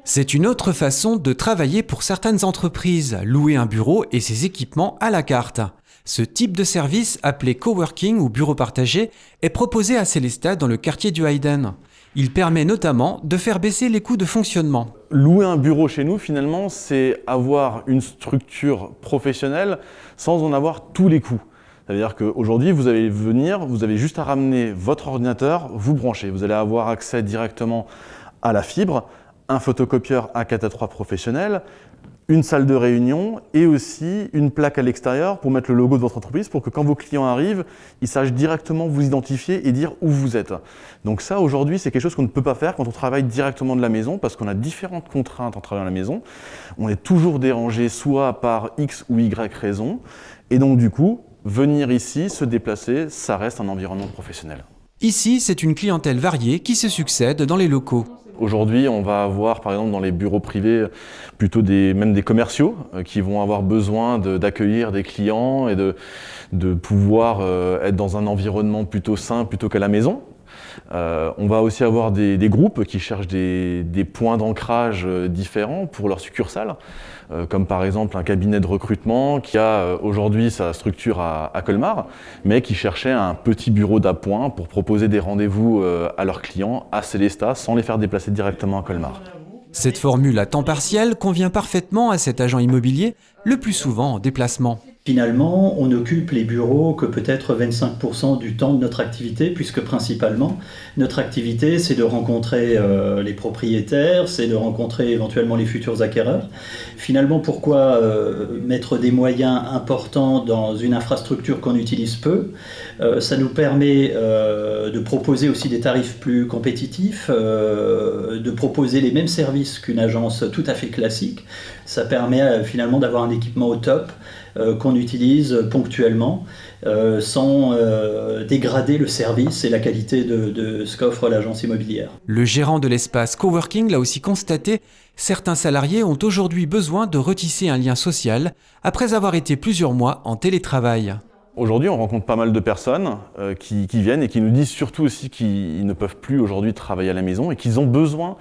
C'est une autre façon de travailler pour certaines entreprises, louer un bureau et ses équipements à la carte. Ce type de service, appelé coworking ou bureau partagé, est proposé à Célestat dans le quartier du Hayden. Il permet notamment de faire baisser les coûts de fonctionnement. Louer un bureau chez nous, finalement, c'est avoir une structure professionnelle sans en avoir tous les coûts. C'est-à-dire qu'aujourd'hui, vous allez venir, vous avez juste à ramener votre ordinateur, vous branchez. Vous allez avoir accès directement à la fibre, un photocopieur A4A3 professionnel, une salle de réunion et aussi une plaque à l'extérieur pour mettre le logo de votre entreprise pour que quand vos clients arrivent, ils sachent directement vous identifier et dire où vous êtes. Donc ça, aujourd'hui, c'est quelque chose qu'on ne peut pas faire quand on travaille directement de la maison parce qu'on a différentes contraintes en travaillant à la maison. On est toujours dérangé soit par X ou Y raison et donc du coup, venir ici, se déplacer, ça reste un environnement professionnel. Ici, c'est une clientèle variée qui se succède dans les locaux. Aujourd'hui, on va avoir, par exemple, dans les bureaux privés, plutôt même des commerciaux qui vont avoir besoin d'accueillir des clients et de pouvoir être dans un environnement plutôt sain plutôt qu'à la maison. On va aussi avoir des groupes qui cherchent des points d'ancrage différents pour leur succursale, comme par exemple un cabinet de recrutement qui a aujourd'hui sa structure à Colmar, mais qui cherchait un petit bureau d'appoint pour proposer des rendez-vous à leurs clients à Célestat sans les faire déplacer directement à Colmar. Cette formule à temps partiel convient parfaitement à cet agent immobilier, le plus souvent en déplacement. Finalement, on occupe les bureaux que peut-être 25% du temps de notre activité, puisque principalement, notre activité, c'est de rencontrer les propriétaires, c'est de rencontrer éventuellement les futurs acquéreurs. Finalement, pourquoi mettre des moyens importants dans une infrastructure qu'on utilise peu ? Ça nous permet de proposer aussi des tarifs plus compétitifs, de proposer les mêmes services qu'une agence tout à fait classique. Ça permet finalement d'avoir un équipement au top, qu'on utilise ponctuellement sans dégrader le service et la qualité de ce qu'offre l'agence immobilière. Le gérant de l'espace coworking l'a aussi constaté, certains salariés ont aujourd'hui besoin de retisser un lien social après avoir été plusieurs mois en télétravail. Aujourd'hui, on rencontre pas mal de personnes qui viennent et qui nous disent surtout aussi qu'ils ne peuvent plus aujourd'hui travailler à la maison et qu'ils ont besoin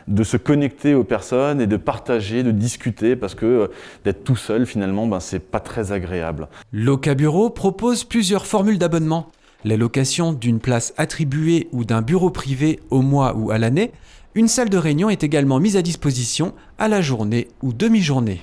de se connecter aux personnes et de partager, de discuter parce que d'être tout seul finalement, c'est pas très agréable. Locabureau propose plusieurs formules d'abonnement. La location d'une place attribuée ou d'un bureau privé au mois ou à l'année. Une salle de réunion est également mise à disposition à la journée ou demi-journée.